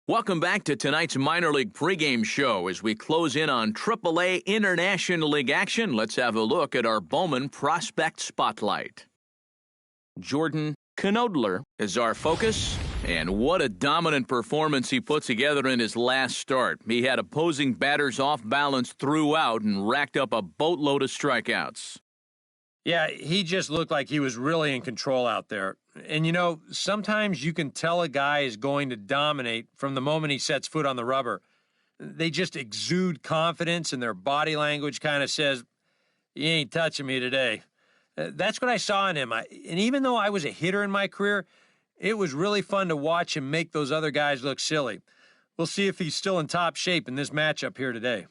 Welcome back to tonight's minor league pregame show. As we close in on AAA International League action, let's have a look at our Bowman Prospect Spotlight. Jordan Knodler is our focus, and what a dominant performance he put together in his last start. He had opposing batters off balance throughout and racked up a boatload of strikeouts. Yeah, he just looked like he was really in control out there. And, you know, sometimes you can tell a guy is going to dominate from the moment he sets foot on the rubber. They just exude confidence, and their body language kind of says, "You ain't touching me today." That's what I saw in him. And even though I was a hitter in my career, it was really fun to watch him make those other guys look silly. We'll see if he's still in top shape in this matchup here today.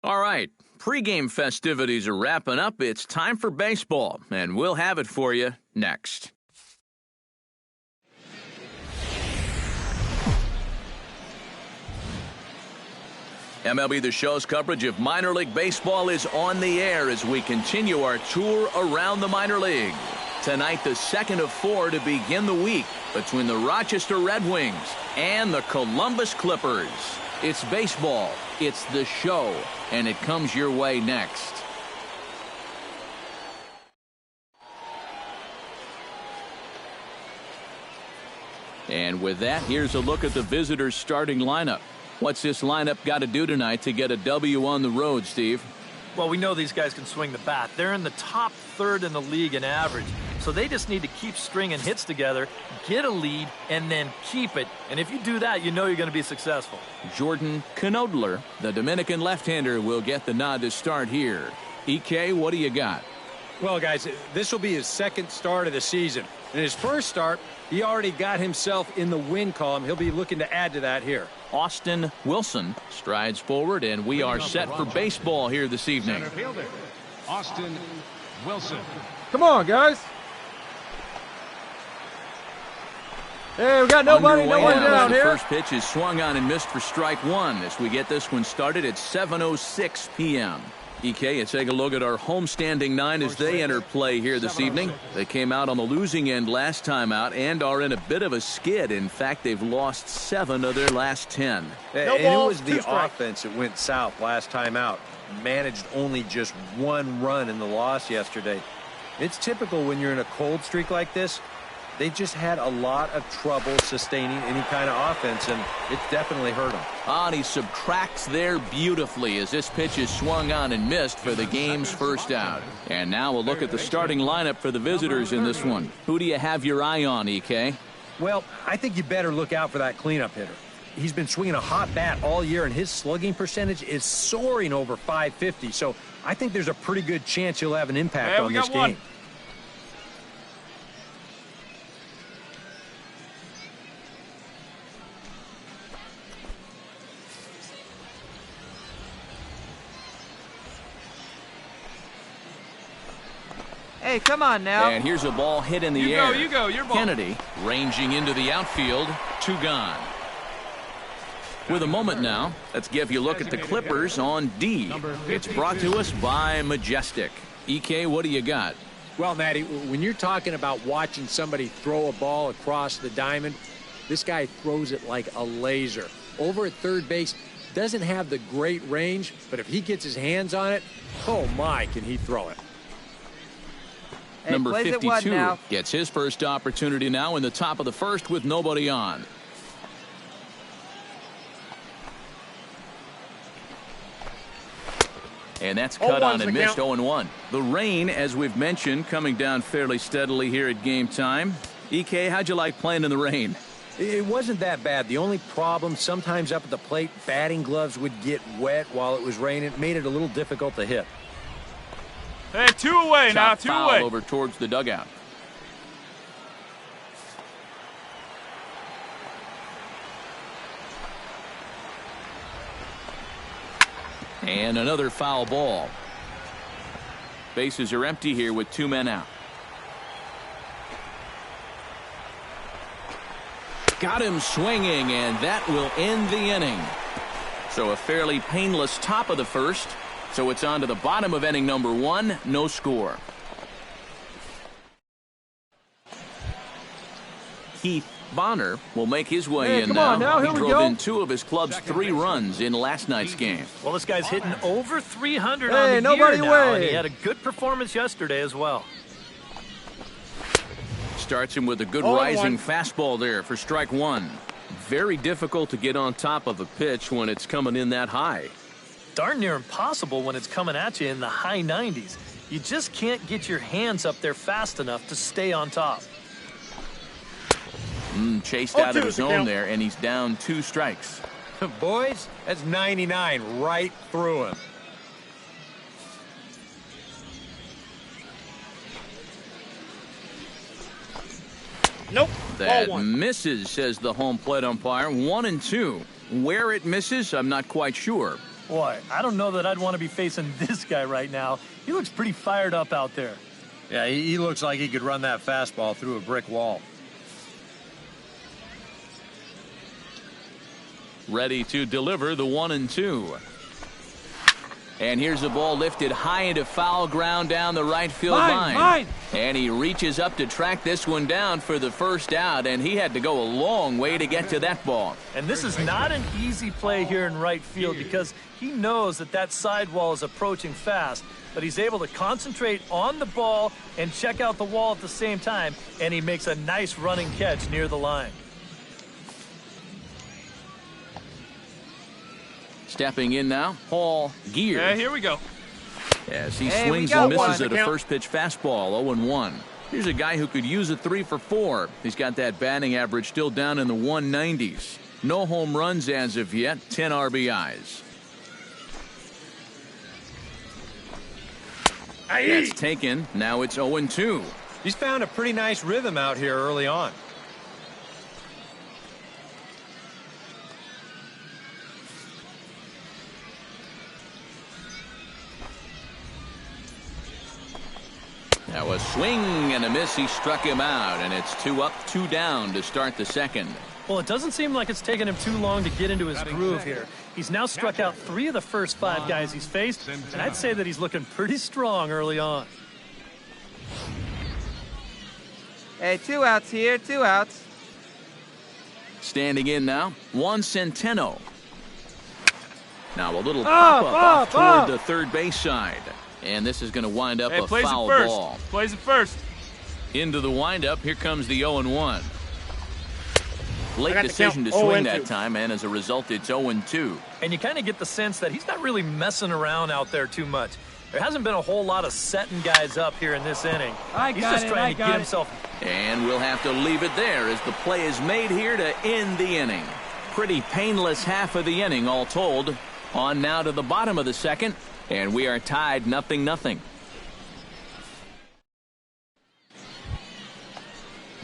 All right, pregame festivities are wrapping up. It's time for baseball, and we'll have it for you next. MLB The Show's coverage of minor league baseball is on the air as we continue our tour around the minor league. Tonight, the second of 4 to begin the week between the Rochester Red Wings and the Columbus Clippers. It's baseball, it's the show, and it comes your way next. And with that, here's a look at the visitors' starting lineup. What's this lineup got to do tonight to get a W on the road, Steve? Well, we know these guys can swing the bat. They're in the top third in the league in average. So they just need to keep stringing hits together, get a lead, and then keep it. And if you do that, you know you're going to be successful. Jordan Knodler, the Dominican left-hander, will get the nod to start here. EK, what do you got? Well, guys, this will be his second start of the season. In his first start, he already got himself in the win column. He'll be looking to add to that here. Austin Wilson strides forward, and we are set for baseball here this evening. Center fielder, Austin Wilson. Come on, guys. Hey, we got nobody, no one down here. The first pitch is swung on and missed for strike one as we get this one started at 7:06 p.m. EK, let's take a look at our homestanding 9 as they enter play here this evening. They came out on the losing end last time out and are in a bit of a skid. In fact, they've lost 7 of their last 10. And it was the offense that went south last time out. Managed only just 1 run in the loss yesterday. It's typical when you're in a cold streak like this. They just had a lot of trouble sustaining any kind of offense, and it definitely hurt them. And he subtracts there beautifully as this pitch is swung on and missed for the game's first out. And now we'll look at the starting lineup for the visitors in this one. Who do you have your eye on, EK? Well, I think you better look out for that cleanup hitter. He's been swinging a hot bat all year, and his slugging percentage is soaring over .550. So I think there's a pretty good chance he'll have an impact on this game. Hey, come on now. And here's a ball hit in the air. You go, your ball. Kennedy ranging into the outfield. 2 gone. With a moment now, let's give you a look at the Clippers on D. It's brought to us by Majestic. EK, what do you got? Well, Matty, when you're talking about watching somebody throw a ball across the diamond, this guy throws it like a laser. Over at third base, doesn't have the great range, but if he gets his hands on it, oh my, can he throw it. Hey, Number plays it 52 now. gets his first opportunity now in the top of the first with nobody on. And that's cut on and missed. 0-1. The rain, as we've mentioned, coming down fairly steadily here at game time. EK, how'd you like playing in the rain? It wasn't that bad. The only problem, sometimes up at the plate, batting gloves would get wet while it was raining. It made it a little difficult to hit. Hey, 2 away now, Chop 2 foul away. over towards the dugout. And another foul ball. Bases are empty here with 2 men out. Got him swinging, and that will end the inning. So a fairly painless top of the first. So it's on to the bottom of inning number 1. No score. Keith Bonner will make his way in come now. on now, He here we drove go. in 2 of his club's 3 runs in last night's game. Well, this guy's hitting over 300 Hey, on the nobody year now, and away. he had a good performance yesterday as well. Starts him with a good rising fastball there for strike 1. Very difficult to get on top of a pitch when it's coming in that high. Darn near impossible when it's coming at you in the high 90s. You just can't get your hands up there fast enough to stay on top. Chased out of his zone there, and he's down 2 strikes. Boys, that's 99 right through him. Nope. That Ball 1. misses, says the home plate umpire. 1-2. Where it misses, I'm not quite sure. Boy, I don't know that I'd want to be facing this guy right now. He looks pretty fired up out there. Yeah, he looks like he could run that fastball through a brick wall. Ready to deliver the 1-2. And here's the ball lifted high into foul ground down the right field line. Mine. And he reaches up to track this one down for the first out, and he had to go a long way to get to that ball. And this is not an easy play here in right field because he knows that that sidewall is approaching fast, but he's able to concentrate on the ball and check out the wall at the same time, and he makes a nice running catch near the line. Stepping in now, Paul Gear. Yeah, here we go. As he Hey, swings we got and misses one. at a first pitch fastball, 0-1. Here's a guy who could use a 3 for 4. He's got that batting average still down in the 190s. No home runs as of yet, 10 RBIs. That's taken. Now it's 0-2. He's found a pretty nice rhythm out here early on. Now a swing and a miss. He struck him out, and it's 2 up, 2 down to start the second. Well, it doesn't seem like it's taken him too long to get into his groove here. He's now struck out 3 of the first 5 guys he's faced, and I'd say that he's looking pretty strong early on. Hey, 2 outs here, 2 outs. Standing in now, Juan Centeno. Now a little pop-up off toward up. the third base side. And this is going to wind up Hey, a plays foul it first. ball. Plays it first. Into the windup, here comes the 0-1. Late got the decision to count. swing 0-2. that time, and as a result, it's 0-2. And you kind of get the sense that he's not really messing around out there too much. There hasn't been a whole lot of setting guys up here in this inning. He's just trying to get himself. And we'll have to leave it there as the play is made here to end the inning. Pretty painless half of the inning, all told. On now to the bottom of the second, and we are tied 0-0.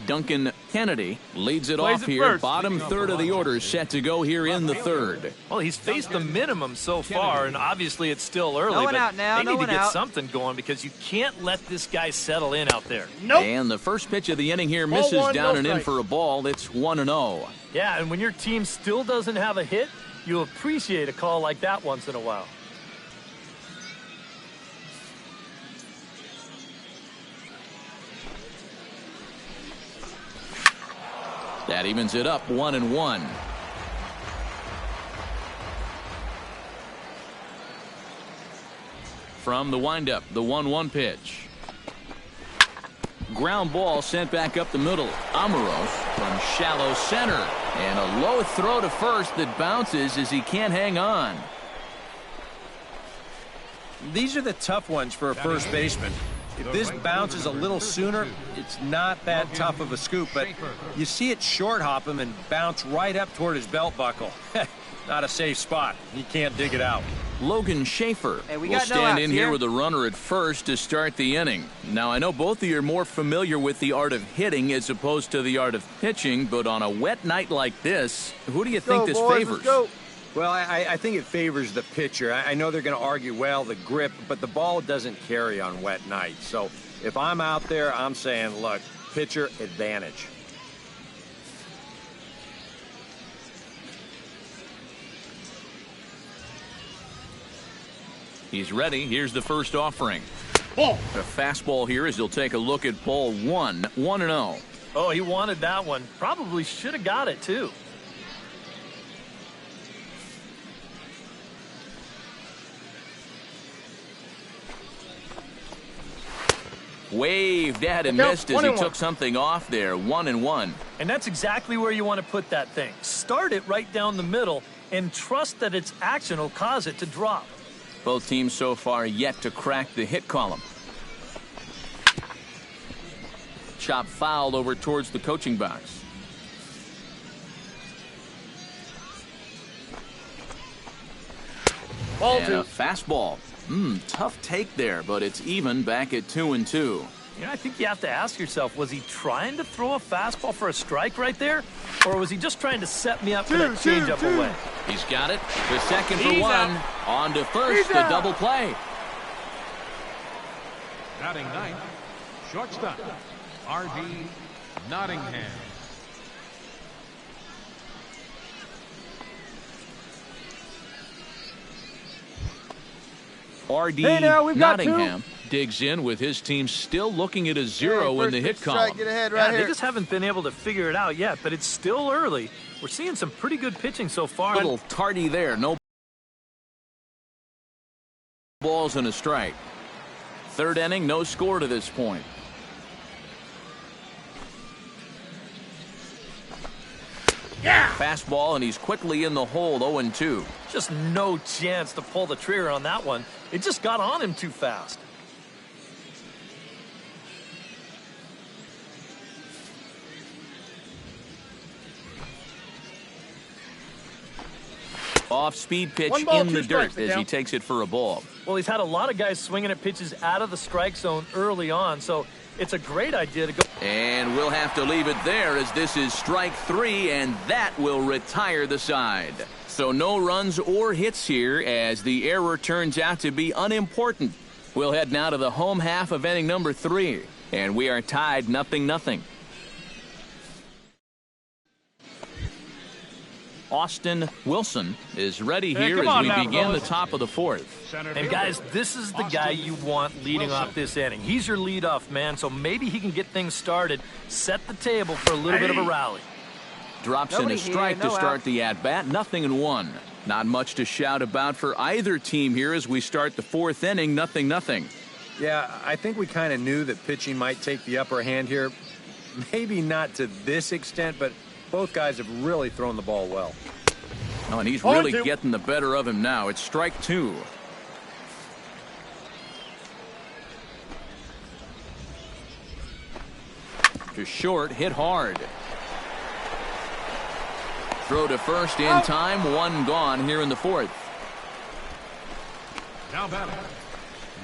Duncan Kennedy leads it Plays off it here. first. Bottom third of the order set to go here in the third. Well, he's faced the minimum so far, and obviously it's still early. No one but out now, they no need to one get out. something going because you can't let this guy settle in out there. Nope. And the first pitch of the inning here Ball misses one, down no and in strike. for a ball. It's 1-0. Yeah, and when your team still doesn't have a hit, you appreciate a call like that once in a while. That evens it up 1-1. From the windup, the 1-1 pitch. Ground ball sent back up the middle. Amoros from shallow center. And a low throw to first that bounces as he can't hang on. These are the tough ones for a first baseman. If this bounces a little sooner, it's not that tough of a scoop, but you see it short hop him and bounce right up toward his belt buckle. Not a safe spot. He can't dig it out. Logan Schaefer Hey, we will got no stand outs in here here. with a runner at first to start the inning. Now, I know both of you are more familiar with the art of hitting as opposed to the art of pitching, but on a wet night like this, who do you think this favors? Let's go. Well, I think it favors the pitcher. I know they're going to argue, well, the grip, but the ball doesn't carry on wet nights. So if I'm out there, I'm saying, look, pitcher advantage. He's ready. Here's the first offering. Ball. A fastball here as he'll take a look at ball 1-0. Oh, he wanted that one. Probably should have got it, too. Waved at and Nope, missed as he 1-1. took something off there. 1-1. And that's exactly where you want to put that thing. Start it right down the middle and trust that its action will cause it to drop. Both teams so far yet to crack the hit column. Chop fouled over towards the coaching box. Ball And two. a fastball. Tough take there, but it's even back at 2-2. You know, I think you have to ask yourself, was he trying to throw a fastball for a strike right there? Or was he just trying to set me up for that changeup away? He's got it. The second for He's one. out. On to first, He's the out. double play. Batting ninth, shortstop, R.D. Nottingham. R.D. Hey, now, we've got two. Nottingham digs in with his team still looking at a zero in the hit column. Get ahead Yeah, right they here. just haven't been able to figure it out yet, but it's still early. We're seeing some pretty good pitching so far. Little tardy there. No balls and a strike. Third inning, no score to this point. Yeah. Fastball, and he's quickly in the hole, 0-2. Just no chance to pull the trigger on that one. It just got on him too fast. Off-speed pitch One ball, in two the strikes, dirt as he count. takes it for a ball. Well, he's had a lot of guys swinging at pitches out of the strike zone early on, so it's a great idea to go. And we'll have to leave it there as this is strike three, and that will retire the side. So no runs or hits here as the error turns out to be unimportant. We'll head now to the home half of inning number 3, and we are tied 0-0. Austin Wilson is ready Hey, here come as on we now, begin the fellas. top of the 4th. And guys, this is the guy you want leading off this inning. He's your leadoff man, so maybe he can get things started, set the table for a little bit of a rally. Drops in Nobody a here, strike to no start out. the at-bat. 0-1. Not much to shout about for either team here as we start the 4th inning. 0-0. Yeah, I think we kind of knew that pitching might take the upper hand here. Maybe not to this extent, but both guys have really thrown the ball well. Oh, and he's Ball really two. getting the better of him now. It's strike 2. To short, hit hard. Throw to first in time. One gone here in the 4th. Now batting,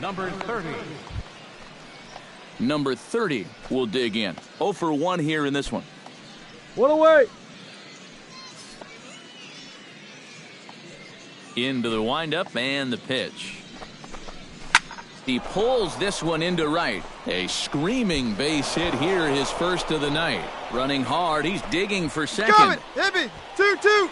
number 30, Number 30 will dig in. 0 for 1 here in this one. One away. Into the windup and the pitch. He pulls this one into right. A screaming base hit here, his first of the night. Running hard, he's digging for second. Coming, hit me, 2-2.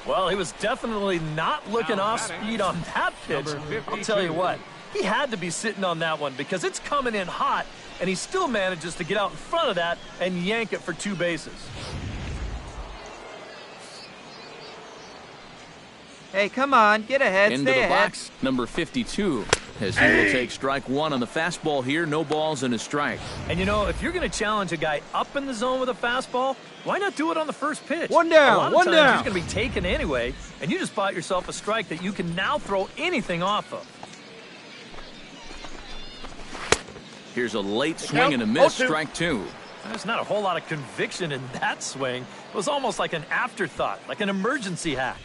Well, he was definitely not looking off speed on that pitch. I'll tell you what, he had to be sitting on that one because it's coming in hot, and he still manages to get out in front of that and yank it for 2 bases. Hey, come on, get ahead, Into stay the ahead. box, number 52, as he will take strike 1 on the fastball here. No balls and a strike. And you know, if you're going to challenge a guy up in the zone with a fastball, why not do it on the first pitch? One down, a lot of one times down. He's going to be taken anyway, and you just bought yourself a strike that you can now throw anything off of. Here's a late swing and a miss, strike 2. There's not a whole lot of conviction in that swing. It was almost like an afterthought, like an emergency hack.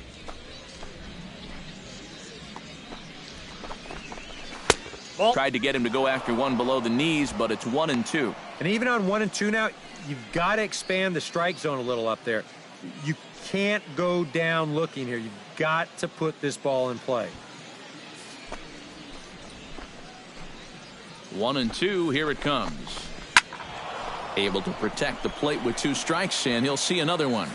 Tried to get him to go after one below the knees, but it's 1-2. And even on 1 and 2 now, you've got to expand the strike zone a little up there. You can't go down looking here. You've got to put this ball in play. 1-2, here it comes. Able to protect the plate with 2 strikes, and he'll see another one.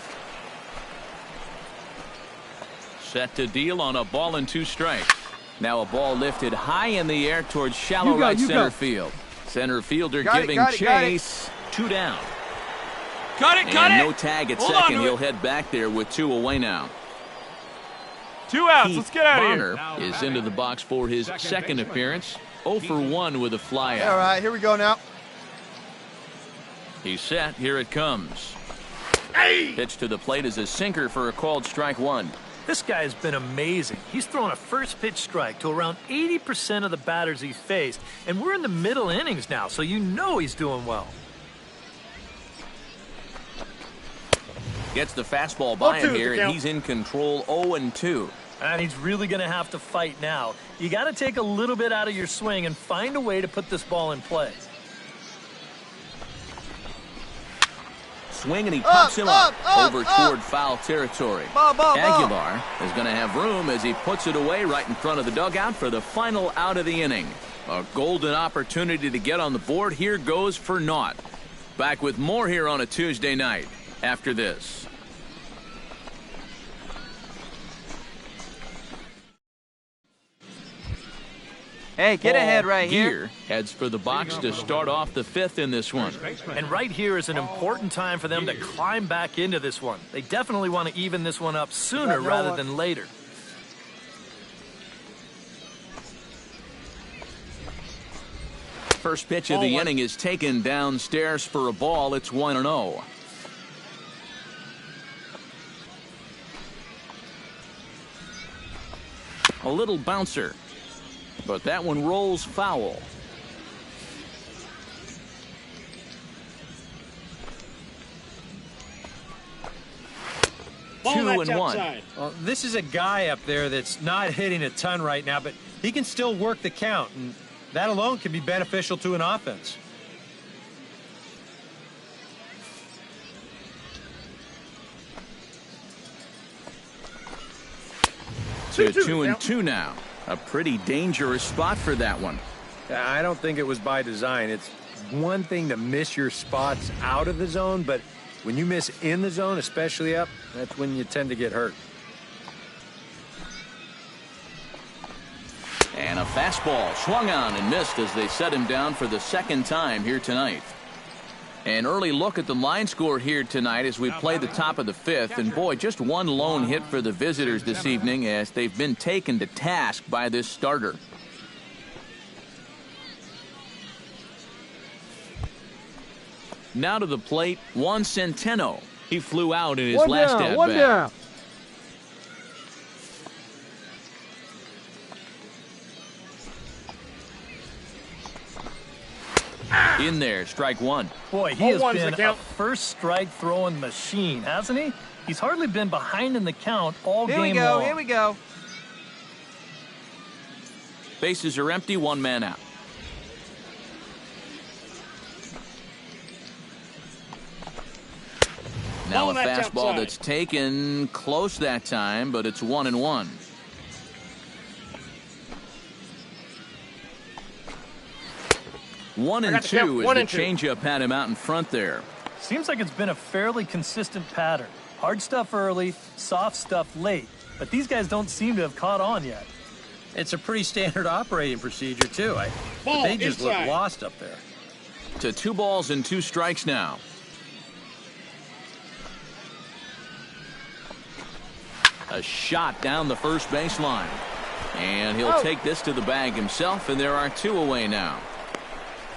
Set to deal on a ball and 2 strikes. Now a ball lifted high in the air towards shallow right center field. Center fielder giving chase. 2 down. Got it. No tag at second. He'll head back there with 2 away now. 2 outs. Keith Let's get out of here. Bonner is into the box for his second appearance. 0 for 1 with a flyout. All right, here we go now. He's set. Here it comes. Pitch to the plate is a sinker for a called strike 1. This guy has been amazing. He's thrown a first pitch strike to around 80% of the batters he's faced, and we're in the middle innings now, so you know he's doing well. Gets the fastball by him here, and he's in control. 0-2. And he's really going to have to fight now. You got to take a little bit out of your swing and find a way to put this ball in play. Swing, and he pops him up over toward foul territory. Aguilar is going to have room as he puts it away right in front of the dugout for the final out of the inning. A golden opportunity to get on the board. Here goes for naught. Back with more here on a Tuesday night after this. Hey, get ahead right here. Gear heads for the box to start off the 5th in this one. And right here is an important time for them to climb back into this one. They definitely want to even this one up sooner rather than later. First pitch of the inning is taken downstairs for a ball. It's 1-0. A little bouncer, but that one rolls foul. Ball 2-1. Well, this is a guy up there that's not hitting a ton right now, but he can still work the count, and that alone can be beneficial to an offense. 2-2 now. A pretty dangerous spot for that one. I don't think it was by design. It's one thing to miss your spots out of the zone, but when you miss in the zone, especially up, that's when you tend to get hurt. And a fastball swung on and missed as they set him down for the second time here tonight. An early look at the line score here tonight as we play the top of the 5th. And boy, just one lone hit for the visitors this evening as they've been taken to task by this starter. Now to the plate, Juan Centeno. He flew out in his last at-bat. One down. In there, strike 1. Boy, he has been a first strike throwing machine, hasn't he? He's hardly been behind in the count all game long. Here we go. Bases are empty, one man out. Now a fastball that's taken close that time, but it's 1-1. One and two as the changeup had him out in front there. Seems like it's been a fairly consistent pattern. Hard stuff early, soft stuff late. But these guys don't seem to have caught on yet. It's a pretty standard operating procedure, too. They just look lost up there. To 2 balls and 2 strikes now. A shot down the first baseline. And he'll take this to the bag himself, and there are 2 away now.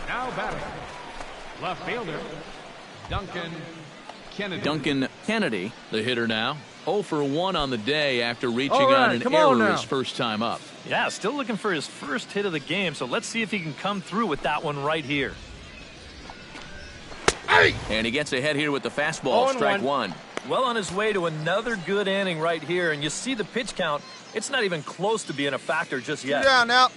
Now batting, left fielder, Duncan Kennedy. Duncan Kennedy, the hitter now. 0 for 1 on the day after reaching on an error his first time up. Yeah, still looking for his first hit of the game, so let's see if he can come through with that one right here. And he gets ahead here with the fastball, strike 1. Well on his way to another good inning right here, and you see the pitch count. It's not even close to being a factor just yet. 2 down now.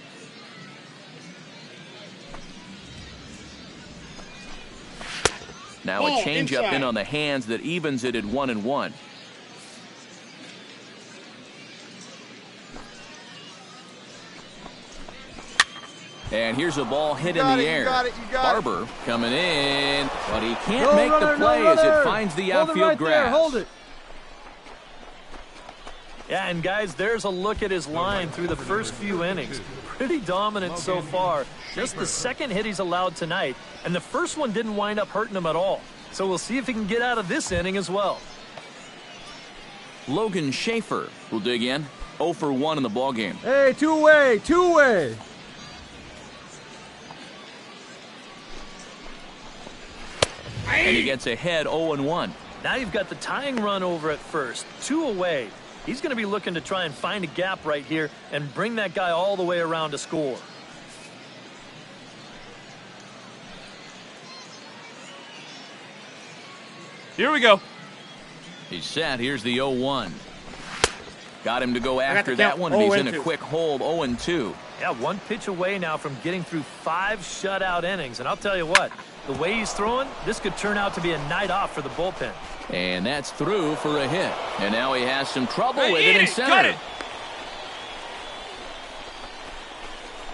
Now a changeup in on the hands that evens it at 1-1. And here's a ball hit in the air. Barber coming in, but he can't make the play as it finds the outfield grass. Hold it. Yeah, and guys, there's a look at his line through the first few innings. Pretty dominant so far. Just the second hit he's allowed tonight, and the first one didn't wind up hurting him at all. So we'll see if he can get out of this inning as well. Logan Schaefer will dig in. 0 for 1 in the ballgame. Hey, 2 away, 2 away. And he gets ahead 0-1. Now you've got the tying run over at first. 2 away. He's going to be looking to try and find a gap right here and bring that guy all the way around to score. Here we go. He's set. Here's the 0-1. Got him to go after that one, and he's in a quick hold, 0-2. Yeah, 1 pitch away now from getting through 5 shutout innings. And I'll tell you what, the way he's throwing, this could turn out to be a night off for the bullpen. And that's through for a hit. And now he has some trouble with it in center.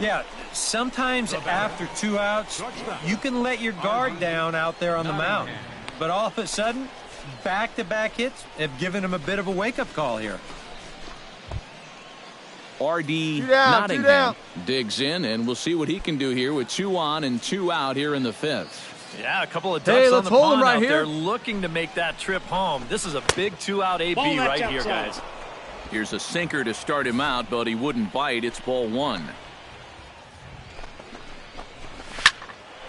Yeah, sometimes after 2 outs, you can let your guard down out there on the mound. But all of a sudden, back-to-back hits have given him a bit of a wake-up call here. R.D. Nottingham digs in, and we'll see what he can do here with 2 on and 2 out here in the 5th. Yeah, a couple of ducks on the hold pond him right out here. there looking to make that trip home. This is a big 2-out AB right here, guys. Here's a sinker to start him out, but he wouldn't bite. It's ball 1.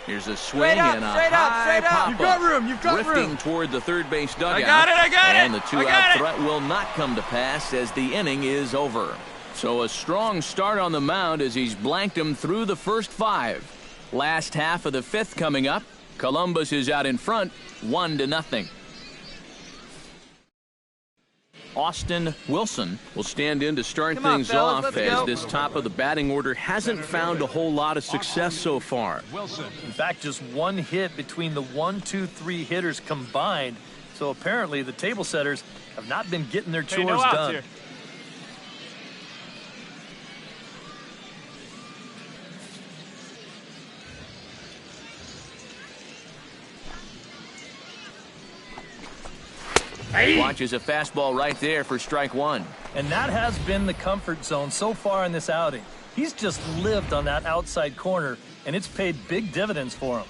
Here's a swing and a high pop-up. You've got room. You've got room. Drifting toward the third base dugout. I got it. And the 2-out threat will not come to pass as the inning is over. So a strong start on the mound as he's blanked him through the first 5. Last half of the 5th coming up. Columbus is out in front, 1-0. Austin Wilson will stand in to start things off as this top of the batting order hasn't found a whole lot of success so far. In fact, just 1 hit between the 1, 2, 3 hitters combined. So apparently the table setters have not been getting their chores done. Here. Watches a fastball right there for strike 1. And that has been the comfort zone so far in this outing. He's just lived on that outside corner, and it's paid big dividends for him.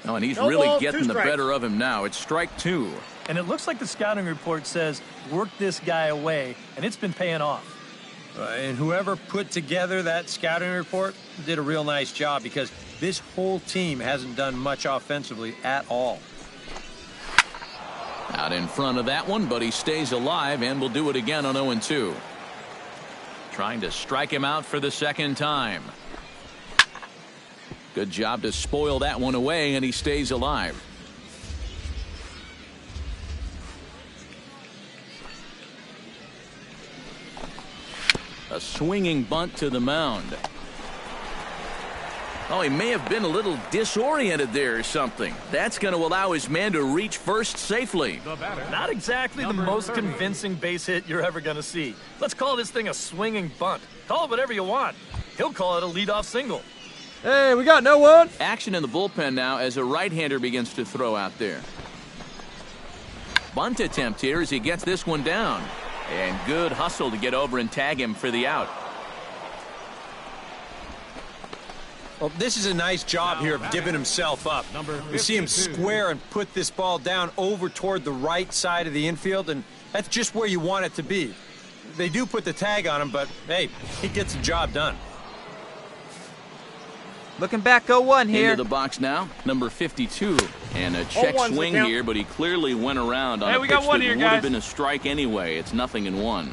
Oh, and he's really getting the better of him now. It's strike 2. And it looks like the scouting report says, work this guy away, and it's been paying off. And whoever put together that scouting report did a real nice job, because this whole team hasn't done much offensively at all. Out in front of that one, but he stays alive and will do it again on 0-2. Trying to strike him out for the second time. Good job to spoil that one away, and he stays alive. A swinging bunt to the mound. Oh, he may have been a little disoriented there or something. That's going to allow his man to reach first safely. Not exactly the most convincing base hit you're ever going to see. Let's call this thing a swinging bunt. Call it whatever you want. He'll call it a leadoff single. Hey, we got no one. Action in the bullpen now as a right-hander begins to throw out there. Bunt attempt here as he gets this one down. And good hustle to get over and tag him for the out. Well, this is a nice job here of giving himself up. You see him square and put this ball down over toward the right side of the infield, and that's just where you want it to be. They do put the tag on him, but, hey, he gets the job done. Looking back, 0-1 here. Into the box now, number 52. And a check swing here, but he clearly went around on a pitch that would have been a strike anyway. It's 0-1.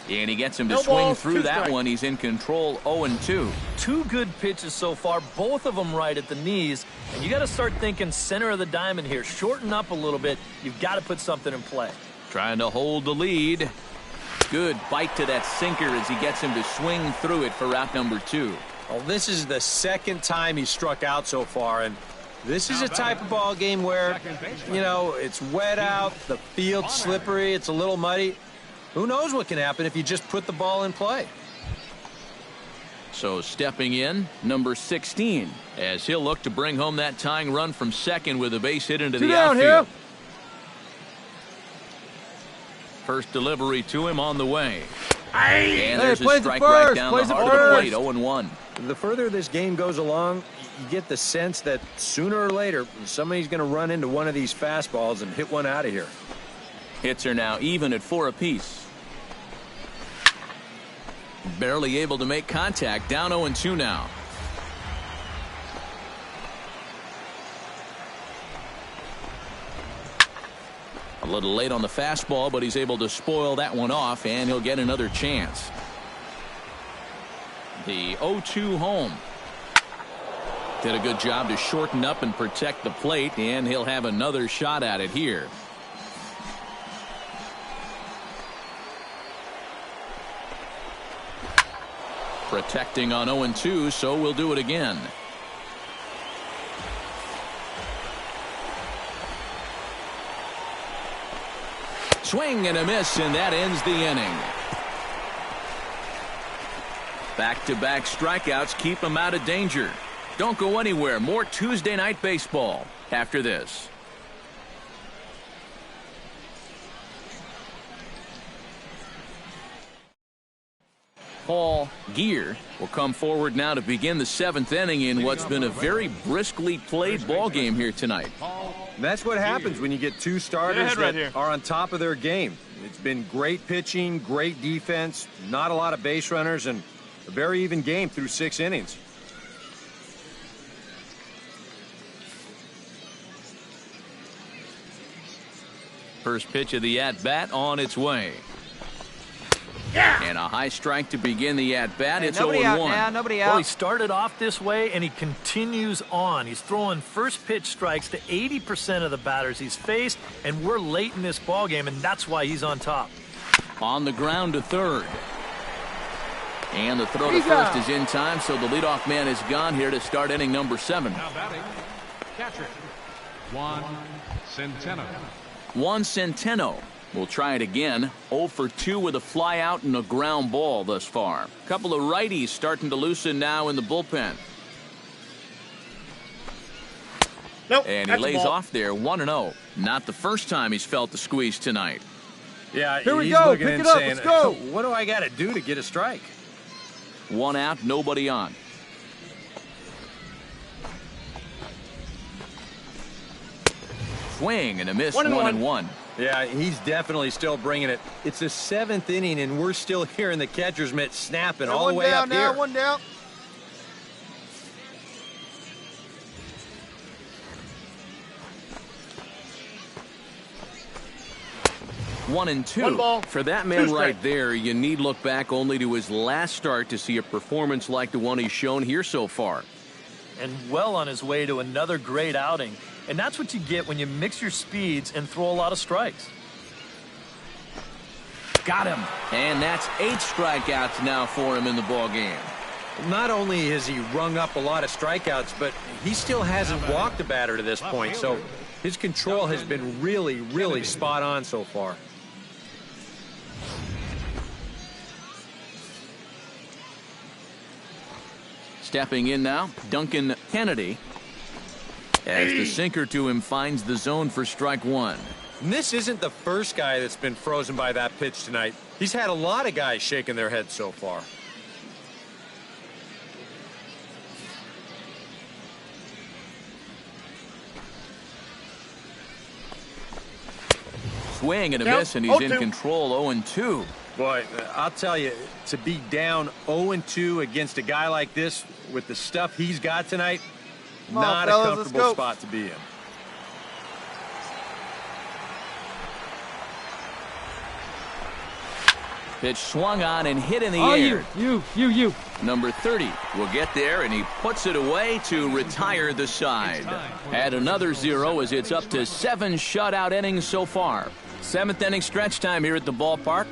And he gets him to swing through that one. He's in control, 0-2. Two good pitches so far, both of them right at the knees. And you got to start thinking center of the diamond here. Shorten up a little bit. You've got to put something in play. Trying to hold the lead. Good bite to that sinker as he gets him to swing through it for out number 2. Well, this is the second time he struck out so far, and this is a type of ball game where, you know, it's wet out, the field's slippery, it's a little muddy. Who knows what can happen if you just put the ball in play? So stepping in, number 16, as he'll look to bring home that tying run from second with a base hit into the outfield. First delivery to him on the way. And there's a strike right down the heart of the plate, 0-1. The further this game goes along, you get the sense that sooner or later, somebody's going to run into one of these fastballs and hit one out of here. Hits are now even at 4 apiece. Barely able to make contact, down 0-2 now. A little late on the fastball, but he's able to spoil that one off, and he'll get another chance. The 0-2 home. Did a good job to shorten up and protect the plate, and he'll have another shot at it here. Protecting on 0-2, so we'll do it again. Swing and a miss, and that ends the inning. Back-to-back strikeouts keep him out of danger. Don't go anywhere. More Tuesday Night Baseball after this. Paul Gear will come forward now to begin the 7th inning in what's been a very briskly played ball game here tonight. That's what happens when you get two starters that are on top of their game. It's been great pitching, great defense, not a lot of base runners, and a very even game through 6 innings. First pitch of the at-bat on its way. And a high strike to begin the at-bat. It's 0-1. Nobody out now, nobody out. Well, he started off this way, and he continues on. He's throwing first pitch strikes to 80% of the batters he's faced, and we're late in this ball game, and that's why he's on top. On the ground to third. And the throw to first is in time, so the leadoff man is gone here to start inning number 7. Now batting, catcher, Juan Centeno. Juan Centeno will try it again. 0 for 2 with a fly out and a ground ball thus far. A couple of righties starting to loosen now in the bullpen. Nope, and he lays off there 1-0. Not the first time he's felt the squeeze tonight. Yeah, here we he's go. Looking Pick and it up. saying, Let's go. what do I got to do to get a strike? 1 out, nobody on. Swing and a miss, 1-1. Yeah, he's definitely still bringing it. It's the 7th inning, and we're still hearing the catcher's mitt snapping all the way up here. One down. 1-2. For that man right there, you need look back only to his last start to see a performance like the one he's shown here so far. And well on his way to another great outing. And that's what you get when you mix your speeds and throw a lot of strikes. Got him. And that's 8 strikeouts now for him in the ball game. Not only has he rung up a lot of strikeouts, but he still hasn't walked a batter to this point. So his control has been really, really spot on so far. Stepping in now, Duncan Kennedy. As the sinker to him finds the zone for strike 1. And this isn't the first guy that's been frozen by that pitch tonight. He's had a lot of guys shaking their heads so far. Swing and a miss, and he's in control, 0-2. Boy, I'll tell you, to be down 0-2 against a guy like this with the stuff he's got tonight, not a comfortable spot to be in. Pitch swung on and hit in the air. You. Number 30 will get there, and he puts it away to retire the side. Add another 0 as it's up to 7 shutout innings so far. 7th inning stretch time here at the ballpark.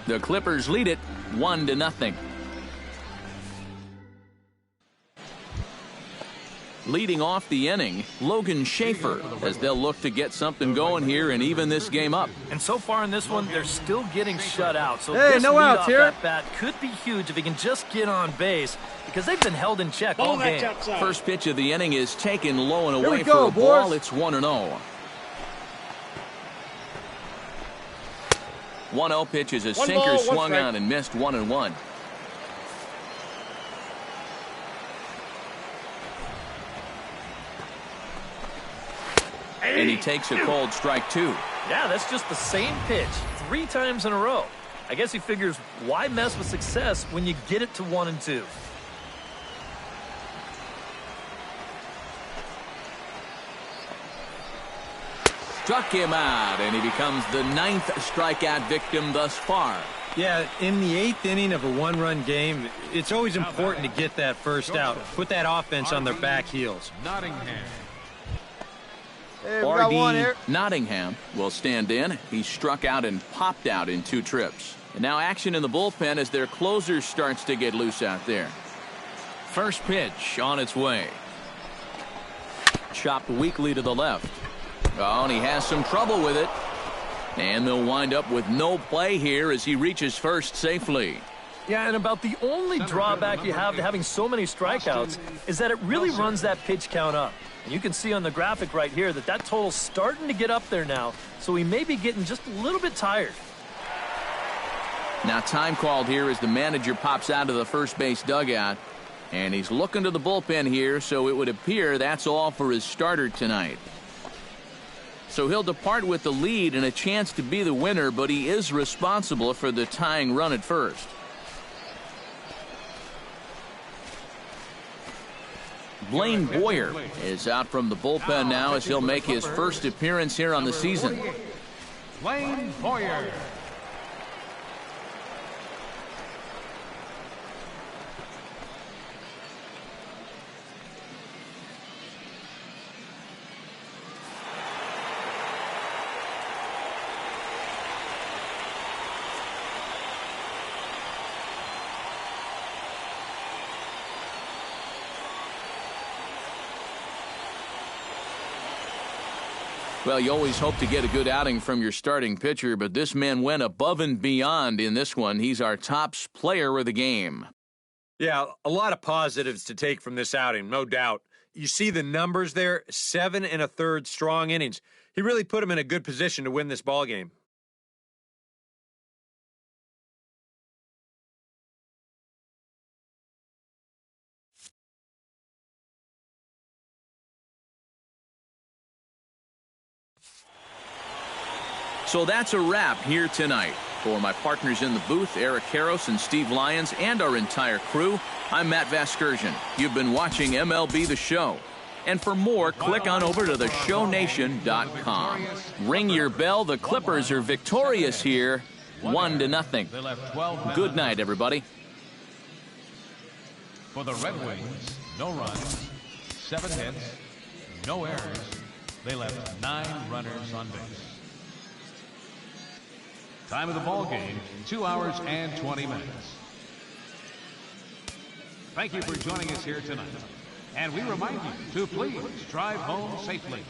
The Clippers lead it 1-0. Leading off the inning, Logan Schaefer, as they'll look to get something going here and even this game up. And so far in this one, they're still getting shut out. So hey, this no outs here. at bat could be huge if he can just get on base, because they've been held in check all game. First pitch of the inning is taken low and Here away we go, for a ball. boys. It's 1-0. 1-0 pitch is a sinker swung on and missed 1-1. And he takes a cold strike 2. Yeah, that's just the same pitch 3 times in a row. I guess he figures, why mess with success when you get it to 1-2? Struck him out, and he becomes the 9th strikeout victim thus far. Yeah, in the 8th inning of a 1-run game, it's always important to get that first out. Put that offense on their back heels. Nottingham. Hey, we got one R.D. here. Nottingham will stand in. He struck out and popped out in 2 trips. And now action in the bullpen as their closer starts to get loose out there. First pitch on its way. Chopped weakly to the left. Oh, and he has some trouble with it. And they'll wind up with no play here as he reaches first safely. Yeah, and about the only drawback you have to having so many strikeouts is that it really runs that pitch count up. And you can see on the graphic right here that total's starting to get up there now, so he may be getting just a little bit tired. Now time called here as the manager pops out of the first base dugout. And he's looking to the bullpen here, so it would appear that's all for his starter tonight. So he'll depart with the lead and a chance to be the winner, but he is responsible for the tying run at first. Blaine Boyer is out from the bullpen now as he'll make his first appearance here on the season. Blaine Boyer. Well, you always hope to get a good outing from your starting pitcher, but this man went above and beyond in this one. He's our top player of the game. Yeah, a lot of positives to take from this outing, no doubt. You see the numbers there, 7 1/3 strong innings. He really put him in a good position to win this ball game. So that's a wrap here tonight. For my partners in the booth, Eric Karros and Steve Lyons, and our entire crew, I'm Matt Vasgersian. You've been watching MLB The Show. And for more, click on over to theshownation.com. Ring your bell. The Clippers are victorious here, 1-0. Good night, everybody. For the Red Wings, no runs, 7 hits, no errors. They left 9 runners on base. Time of the ball game, 2 hours and 20 minutes. Thank you for joining us here tonight. And we remind you to please drive home safely.